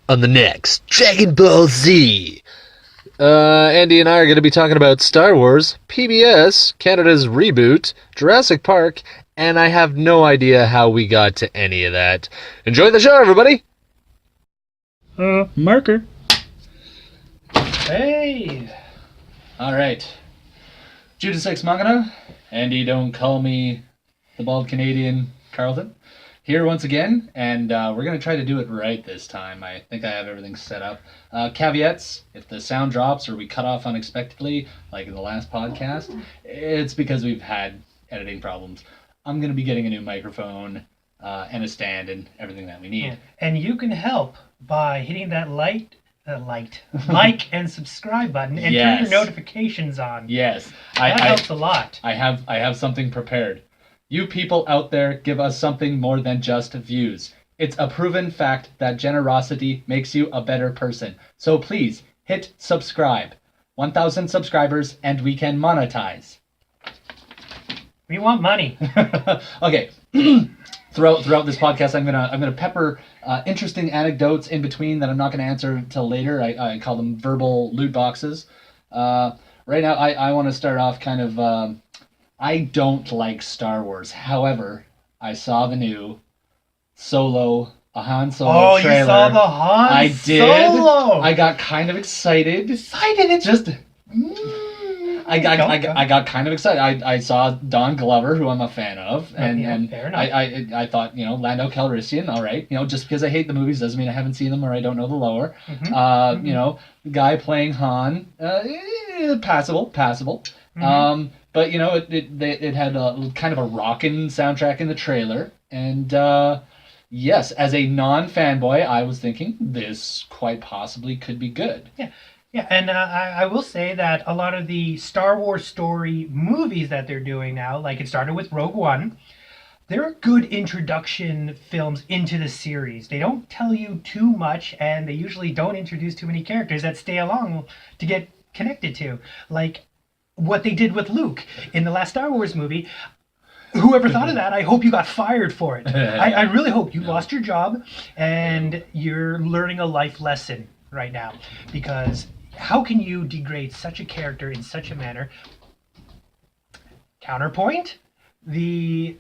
On the next Dragon Ball Z. Andy and I are going to be talking about Star Wars, PBS, Canada's reboot, Jurassic Park, and I have no idea how we got to any of that. Enjoy the show, everybody! Marker. Hey! Alright. Judas Ex Machina. Andy, don't call me the bald Canadian Carlton. Here once again, and we're going to try to do it right this time. I think I have everything set up. Caveats, if the sound drops or we cut off unexpectedly, like in the last podcast, it's because we've had editing problems. I'm going to be getting a new microphone and a stand and everything that we need. Yeah. And you can help by hitting that like and subscribe button and turn your notifications on. Yes. That helps a lot. I have something prepared. You people out there, give us something more than just views. It's a proven fact that generosity makes you a better person. So please, hit subscribe. 1,000 subscribers and we can monetize. We want money. Okay. Throughout this podcast, I'm gonna pepper interesting anecdotes in between that I'm not gonna answer till later. I call them verbal loot boxes. Right now, I want to start off kind of. I don't like Star Wars. However, I saw the new Solo, a Han Solo trailer. Oh, you saw the Han I did. Solo. I got kind of excited. It's just. I got kind of excited. I saw Don Glover, who I'm a fan of, and fair enough. I thought, Lando Calrissian, all right, just because I hate the movies doesn't mean I haven't seen them or I don't know the lore. The guy playing Han, passable. But it had a kind of a rockin' soundtrack in the trailer, and yes, as a non-fanboy, I was thinking this quite possibly could be good. Yeah, and I will say that a lot of the Star Wars story movies that they're doing now, like it started with Rogue One, they're good introduction films into the series. They don't tell you too much, and they usually don't introduce too many characters that stay along to get connected to. Like what they did with Luke in the last Star Wars movie. Whoever thought of that, I hope you got fired for it. I really hope you lost your job and you're learning a life lesson right now. Because how can you degrade such a character in such a manner? Counterpoint, I'm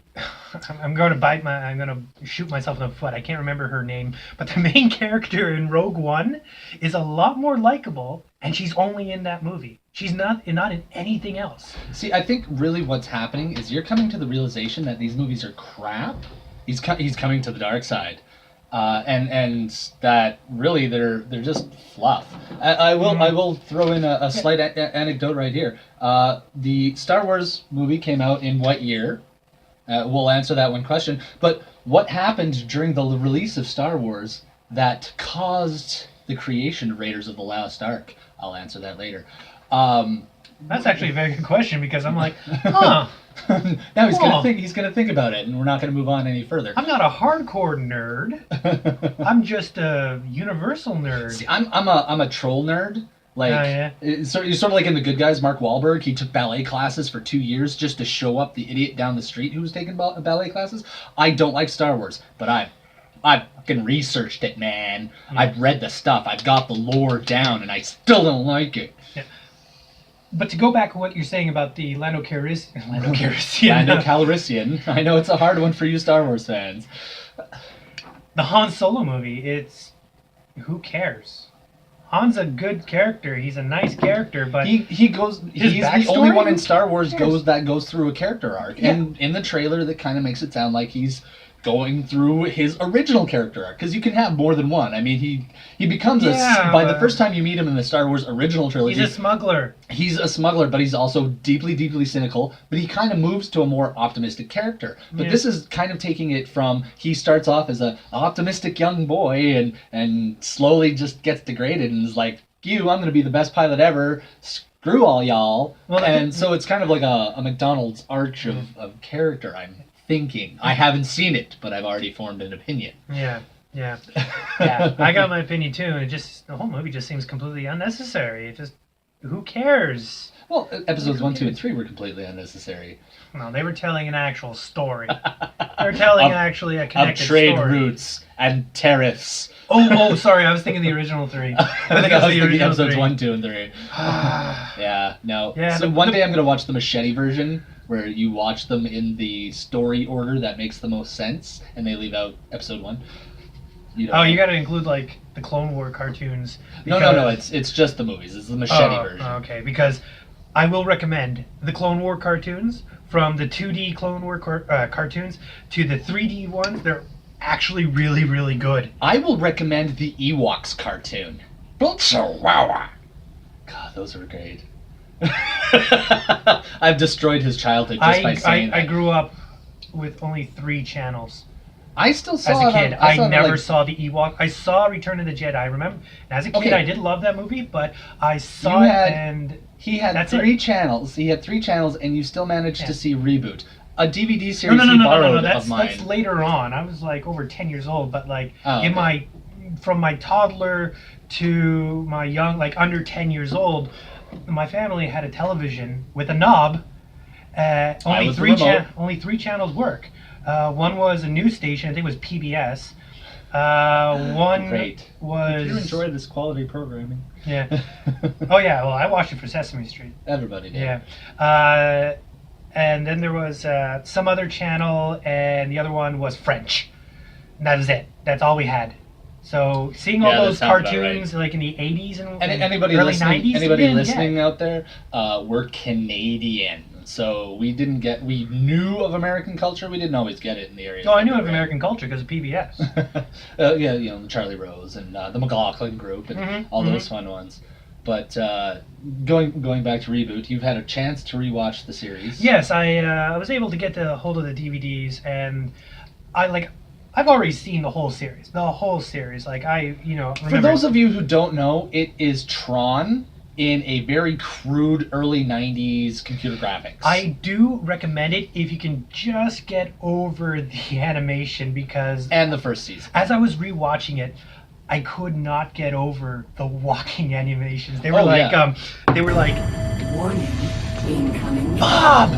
going to shoot myself in the foot. I can't remember her name, but the main character in Rogue One is a lot more likable, and she's only in that movie. She's not in anything else. See, I think really what's happening is you're coming to the realization that these movies are crap. He's coming to the dark side, and that really they're just fluff. I will throw in a slight anecdote right here. The Star Wars movie came out in what year? We'll answer that one question. But what happened during the release of Star Wars that caused the creation of Raiders of the Lost Ark? I'll answer that later. That's actually a very good question because I'm like, huh. Now he's gonna think about it, and we're not gonna move on any further. I'm not a hardcore nerd. I'm just a universal nerd. See, I'm a troll nerd. Like, sort of like in The Good Guys, Mark Wahlberg, he took ballet classes for 2 years just to show up the idiot down the street who was taking ballet classes. I don't like Star Wars, but I fucking researched it, man. I've read the stuff. I've got the lore down, and I still don't like it. Yeah. But to go back to what you're saying about the Lando Calrissian. Lando Calrissian. I know it's a hard one for you Star Wars fans. The Han Solo movie, who cares? Han's a good character. He's a nice character, but he's the only one in Star Wars that goes through a character arc. Yeah. And in the trailer that kind of makes it sound like he's going through his original character arc, because you can have more than one. I mean, he becomes by the first time you meet him in the Star Wars original trilogy, he's a smuggler. He's a smuggler, but he's also deeply, deeply cynical. But he kind of moves to a more optimistic character. But this is kind of taking it from he starts off as an optimistic young boy and slowly just gets degraded and is like, I'm going to be the best pilot ever. Screw all y'all. Well, so it's kind of like a McDonald's arch of character, I'm thinking. I haven't seen it, but I've already formed an opinion. Yeah. I got my opinion too, and the whole movie just seems completely unnecessary. Who cares? Well, episodes 1, 2, and 3 were completely unnecessary. No, they were telling an actual story. They were telling actually a Of connected trade story. routes and tariffs. Oh, sorry. I was thinking the original three. I think I it was was the thinking original episodes three. 1, 2, and 3. Yeah, no. Yeah, So one day I'm going to watch the machete version where you watch them in the story order that makes the most sense and they leave out episode 1. You Oh, you got to include like the Clone War cartoons. No, it's just the movies. It's the machete version. Okay, because I will recommend the Clone War cartoons from the 2D Clone War cartoons to the 3D ones. They're actually really, really good. I will recommend the Ewoks cartoon. God, those are great. I've destroyed his childhood just by saying I that. grew up with only 3 channels. I still saw As it a kid, on- I saw it on, never like- saw the Ewok. I saw Return of the Jedi. I remember. And as a kid, Okay. I did love that movie, but I saw You it had- and He had That's 3 channels. He had 3 channels, and you still managed Yeah. to see Reboot, a DVD no, series no, no, he no, no, borrowed no. That's of mine. that's later on. I was like over 10 years old, but like Oh, in okay. from my toddler to my young, like under 10 years old, my family had a television with a knob. Only was the 3 remote. only 3 channels work. One was a news station. I think it was PBS. One Great. was this quality programming. yeah. Oh yeah. Well, I watched it for Sesame Street. Everybody did. Yeah. And then there was some other channel, and the other one was French. And that was it. That's all we had. So seeing all Yeah, that those sounds about cartoons like in the 80s and Anybody early listening? 90s, Anybody we didn't listening get. out there? We're Canadian, so we didn't get. We knew of American culture. We didn't always get it in the area. Oh, I knew of American culture because of PBS. Yeah, you know, the Charlie Rose and the McLaughlin Group and Mhm, all those fun ones. But going back to Reboot, you've had a chance to rewatch the series. Yes, I was able to get the hold of the DVDs, and I've already seen the whole series. The whole series, like remember. For those of you who don't know, it is Tron in a very crude early '90s computer graphics. I do recommend it if you can just get over the animation, because and the first season. as I was rewatching it, I could not get over the walking animations. They were yeah. they were like, Warning, incoming. Bob!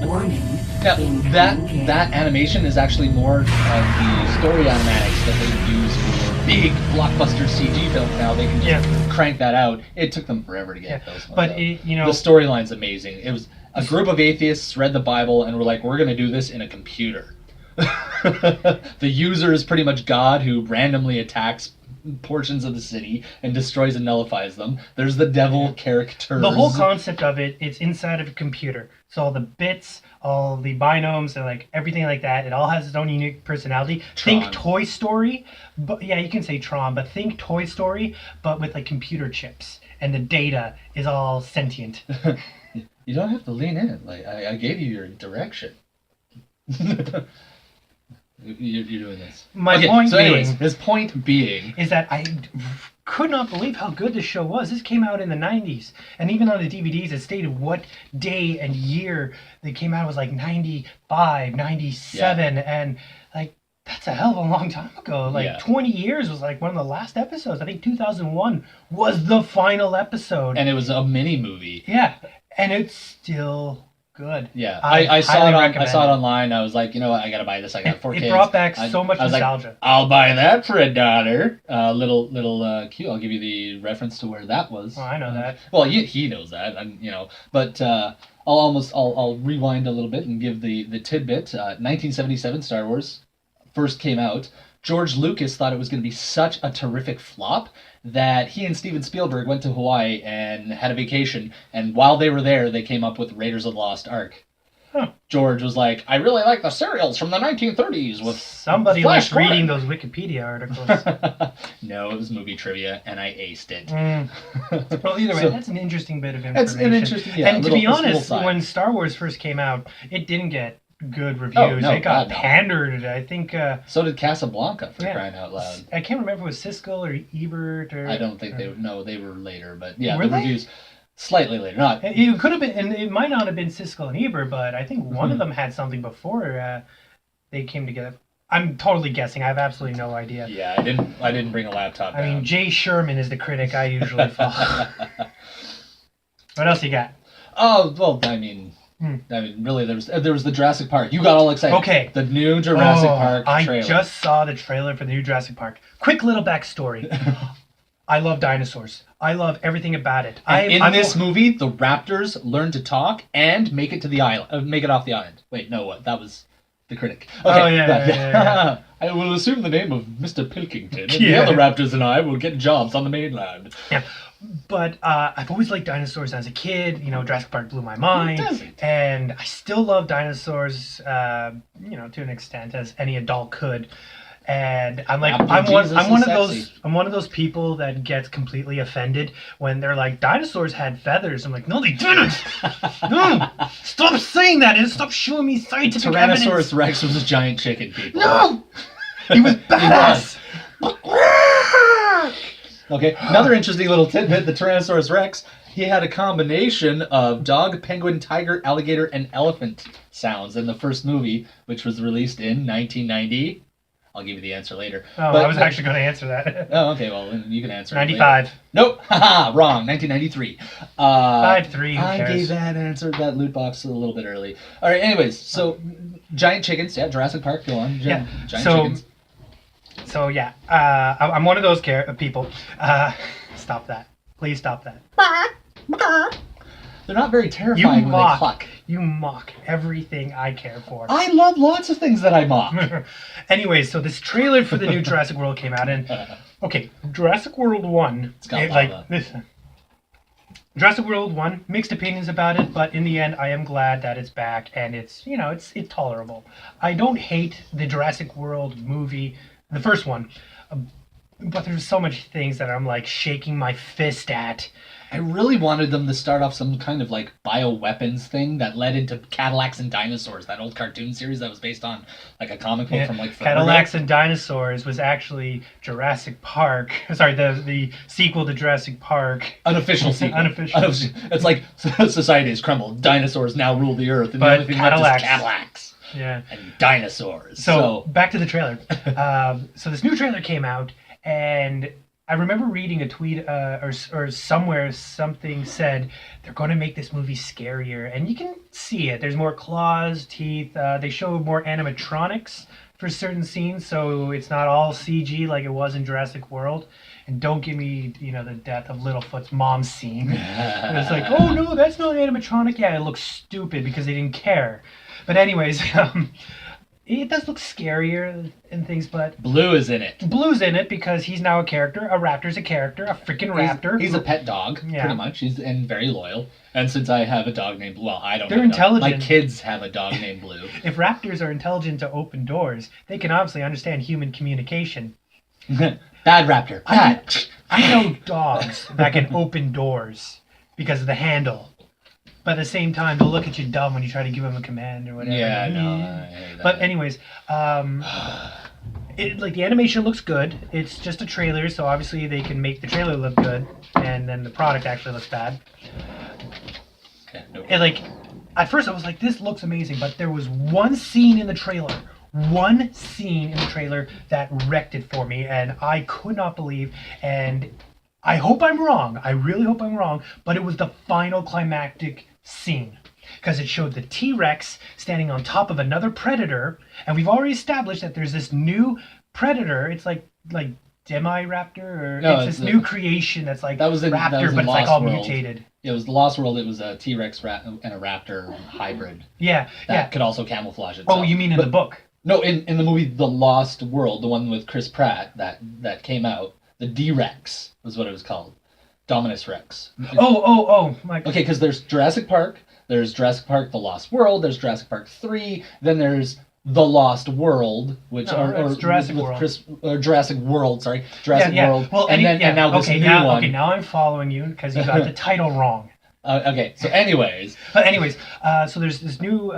Warning, Now, incoming. that animation is actually more of the story animatics that they use for big blockbuster CG films. Now they can just crank that out. It took them forever to get those ones But out. the The storyline's amazing. It was a group of atheists read the Bible and were like, "We're going to do this in a computer." The user is pretty much God who randomly attacks portions of the city and destroys and nullifies them. There's the devil characters. the whole concept of it's inside of a computer. So all the bits, all the binomes, and like everything like that, it all has its own unique personality. Tron. Think Toy Story, but yeah, you can say Tron, but think Toy Story, but with like computer chips, and the data is all sentient. You don't have to lean in. Like I gave you your direction. You're doing this. My point so anyways, being- his point being, Is that I could not believe how good this show was. This came out in the 90s, and even on the DVDs it stated what day and year they came out. It was like 95, 97, and like that's a hell of a long time ago. Like Yeah. 20 years was like one of the last episodes. I think 2001 was the final episode. and it was a mini movie. Yeah, and it's still good. Yeah, I I saw highly it. I recommend saw it it. online. I was like, you know what? I gotta buy this. I got 4 It kids. brought back I- so much I was like, nostalgia. I'll buy that for $1. Little cute. I'll give you the reference to where that was. Oh, I know that. Well, he knows that, and But I'll rewind a little bit and give the tidbit. 1977 Star Wars first came out. George Lucas thought it was going to be such a terrific flop that he and Steven Spielberg went to Hawaii and had a vacation, and while they were there, they came up with Raiders of the Lost Ark. Huh. George was like, I really like the serials from the 1930s with Somebody Flash likes reading Gordon." those Wikipedia articles. No, it was movie trivia, and I aced it. Well, either way, So- that's an interesting bit of It's information. an interesting, yeah, and to little- be little honest, side. when Star Wars first came out, it didn't get good reviews. Oh, no, it got God, no. pandered. I think. So did Casablanca, for Yeah. crying out loud. I can't remember if it was Siskel or Ebert or. I don't think they were later, but yeah, Were the they? reviews slightly later. Not It could have been, and it might not have been Siskel and Ebert, but I think one Mhm. of them had something before they came together. I'm totally guessing. I have absolutely no idea. yeah, I didn't bring a laptop I down. mean, Jay Sherman is the critic I usually follow. What else you got? Oh well, really, there was the Jurassic Park. You got all excited. Okay. The new Jurassic Oh, Park I trailer. just saw the trailer for the new Jurassic Park. Quick little backstory. I love dinosaurs. I love everything about it. In this movie, the raptors learn to talk and make it to the island. Make it off the island. Wait, no, what? That was the critic. Okay, Oh, yeah. I will assume the name of Mr. Pilkington, and Yeah. the other raptors and I will get jobs on the mainland. Yeah. But I've always liked dinosaurs as a kid. You know, Jurassic Park blew my mind. Who doesn't? And I still love dinosaurs, you know, to an extent, as any adult could. And I'm like, Raptor I'm one Jesus is sexy. I'm one of those people that gets completely offended when they're like, dinosaurs had feathers. I'm like, no, they didn't. No, stop saying that and stop showing me scientific Tyrannosaurus evidence. Rex was a giant chicken, people. No, he was badass. Okay, another interesting little tidbit, the Tyrannosaurus Rex, he had a combination of dog, penguin, tiger, alligator, and elephant sounds in the first movie, which was released in 1990. I'll give you the answer later. Oh, But- I was actually going to answer that. Oh, okay, well, then you can answer it 95. later. Nope, haha, wrong, 1993. 5-3, who I cares? gave that answer, that loot box, a little bit early. All right, anyways, so giant chickens, yeah, Jurassic Park, go on. Yeah, Giant so- chickens. So yeah, I'm one of those people. Stop that. Please stop that. They're not very You terrifying when they mock. cluck. You mock everything I care for. I love lots of things that I mock. Anyways, so this trailer for the new Jurassic World came out, and okay, Jurassic World 1. It's got like lava. listen. Jurassic World 1, mixed opinions about it, but in the end, I am glad that it's back and it's, you know, it's tolerable. I don't hate the Jurassic World movie, the first one, but there's so much things that I'm like shaking my fist at. I really wanted them to start off some kind of like bioweapons thing that led into Cadillacs and Dinosaurs, that old cartoon series that was based on like a comic book from like forever ago. Cadillacs and Dinosaurs was actually Jurassic Park. Sorry, the sequel to Jurassic Park. Unofficial sequel. Unofficial. It's like society has crumbled. Dinosaurs now rule the earth, and But the only thing left is Cadillacs. Cadillacs Yeah. and dinosaurs. So back to the trailer. So this new trailer came out, and I remember reading a tweet or somewhere something said they're going to make this movie scarier, and you can see it. There's more claws, teeth. They show more animatronics for certain scenes, so it's not all CG like it was in Jurassic World. And don't give me, you know, the death of Littlefoot's mom scene. And it's like, oh no, that's not animatronic. Yeah, it looks stupid because they didn't care. But anyways, it does look scarier and things, but Blue is in it. Blue's in it because he's now a character. A raptor's a character. A freaking raptor. He's a pet dog, Yeah. pretty much. He's and very loyal. And since I have a dog named Blue, well, I don't. They're have a dog. intelligent. My kids have a dog named Blue. If raptors are intelligent to open doors, they can obviously understand human communication. Bad raptor. I Bad. know dogs that can open doors because of the handle. But at the same time, they'll look at you dumb when you try to give them a command or whatever. Yeah, no. I hate that. But anyways, like the animation looks good. It's just a trailer, so obviously they can make the trailer look good, and then the product actually looks bad. Okay, no. And like, at first I was like, this looks amazing, but there was one scene in the trailer that wrecked it for me, and I could not believe. And I hope I'm wrong. I really hope I'm wrong. But it was the final climactic scene. Because it showed the T-Rex standing on top of another predator, and we've already established that there's this new predator. It's like Demi-Raptor, or No, it's it's this the- new creation that's like that was in Raptor, Lost but it's like all World. mutated. It was the Lost World. It was a T-Rex and a raptor hybrid Yeah, that yeah. could also camouflage itself. Oh, you mean in But- the book? No, in the movie The Lost World, the one with Chris Pratt that came out, the D-Rex was what it was called. Dominus Rex. Oh, like Okay, because there's Jurassic Park, there's Jurassic Park The Lost World, there's Jurassic Park 3, then there's The Lost World, which No, that's Jurassic with World. Jurassic World, sorry. Jurassic World. Well, and now this okay, new now, one. Okay, now I'm following you because you got the title wrong. Okay, so anyways, But anyways, so there's this new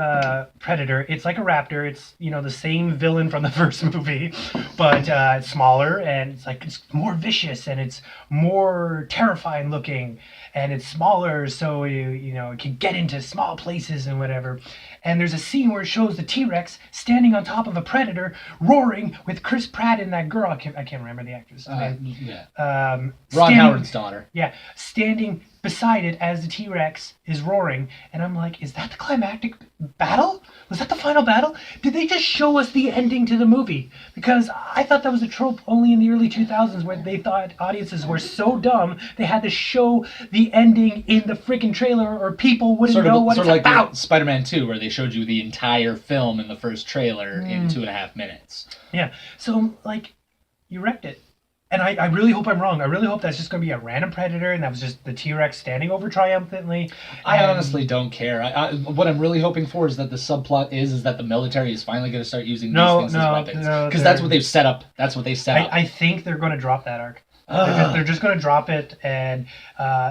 predator. It's like a raptor. It's, you know, the same villain from the first movie, but it's smaller, and it's more vicious, and it's more terrifying looking, and it's smaller, so you know it can get into small places and whatever. And there's a scene where it shows the T-Rex standing on top of a predator, roaring with Chris Pratt and that girl. I can't remember the actress. Yeah. Ron Ron Howard's daughter. Yeah, standing beside it as the T-Rex is roaring, and I'm like, is that the climactic battle? Was that the final battle? Did they just show us the ending to the movie? Because I thought that was a trope only in the early 2000s where they thought audiences were so dumb they had to show the ending in the freaking trailer or people wouldn't know what it's like about. Spider-Man 2, where they showed you the entire film in the first trailer in 2.5 minutes. Yeah, so like, you wrecked it. And I really hope I'm wrong. I really hope that's just going to be a random predator and that was just the T-Rex standing over triumphantly. I honestly don't care. What I'm really hoping for is that the subplot is that the military is finally going to start using these things as weapons. Because that's what they've set up. That's what they set up. I think they're going to drop that arc. They're just going to drop it, and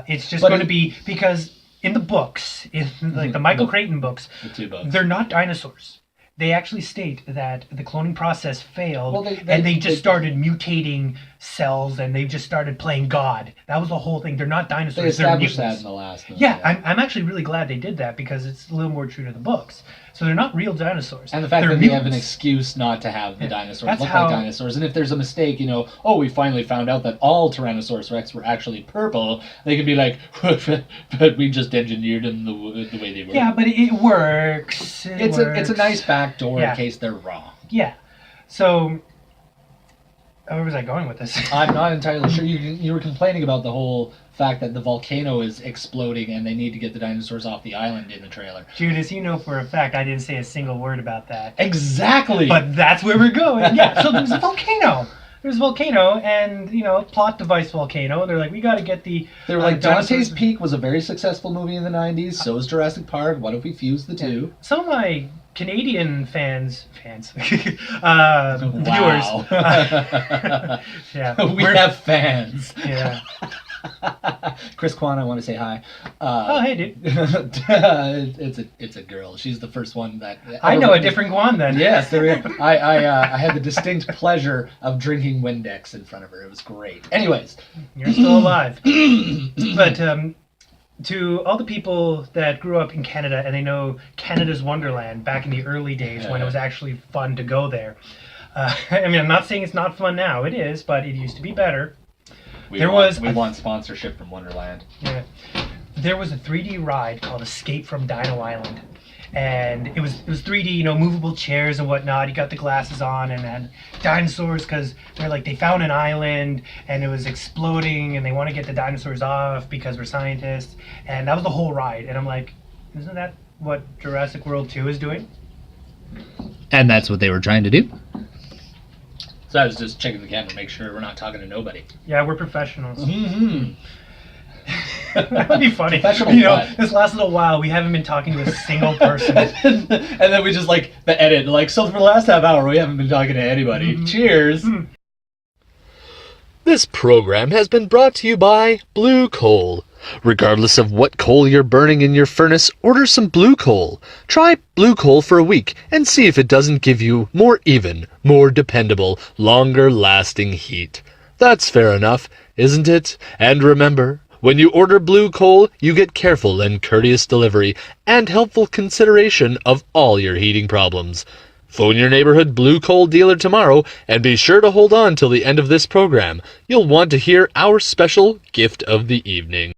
it's just going to be because in the books, in like the Michael Crichton books, the 2 books, they're not dinosaurs. They actually state that the cloning process failed, well, and they just started mutating cells, and they just started playing God. That was the whole thing. They're not dinosaurs. They established they're that mutants. in the last movie. Yeah, I'm actually really glad they did that because it's a little more true to the books. So they're not real dinosaurs. And the fact they're that mutants. they have an excuse not to have the dinosaurs That's look how- like dinosaurs. And if there's a mistake, we finally found out that all Tyrannosaurus Rex were actually purple, they could be like, but we just engineered them the way they were. Yeah, but it works. It's a nice backdoor Yeah. in case they're wrong. Yeah. So, where was I going with this? I'm not entirely sure. You were complaining about the whole fact that the volcano is exploding and they need to get the dinosaurs off the island in the trailer. Judas, you know for a fact I didn't say a single word about that. Exactly. But that's where we're going. Yeah, so there's a volcano. There's a volcano and, plot device volcano. And they're like, we got to get the... They were like, dinosaurs- Dante's Peak was a very successful movie in the 90s. So was Jurassic Park. What if we fuse the two? Some of my Canadian viewers. Wow. Yeah. We have fans. Yeah. Chris Kwan, I want to say hi. Oh, hey, dude. it's a girl. She's the first one that I know a different Guan then. Yes, there we go. I had the distinct pleasure of drinking Windex in front of her. It was great. Anyways, You're still alive. But to all the people that grew up in Canada and they know Canada's Wonderland back in the early days when it was actually fun to go there. I'm not saying it's not fun now. It is, but it used to be better. we want sponsorship from Wonderland. Yeah. There was a 3D ride called Escape from Dino Island. And it was 3D, movable chairs and whatnot. You got the glasses on and then dinosaurs because they found an island and it was exploding and they want to get the dinosaurs off because we're scientists. And that was the whole ride. And I'm like, isn't that what Jurassic World 2 is doing? And that's what they were trying to do. So I was just checking the camera, make sure we're not talking to nobody. Yeah, we're professionals. Mm-hmm. That would be funny. Professional what? This last little while we haven't been talking to a single person. And then we just the edit, so for the last half hour we haven't been talking to anybody. Mm-hmm. Cheers. This program has been brought to you by Blue Coal. Regardless of what coal you're burning in your furnace, order some Blue Coal. Try Blue Coal for a week and see if it doesn't give you more even, more dependable, longer-lasting heat. That's fair enough, isn't it? And remember, when you order Blue Coal, you get careful and courteous delivery and helpful consideration of all your heating problems. Phone your neighborhood Blue Coal dealer tomorrow and be sure to hold on till the end of this program. You'll want to hear our special gift of the evening.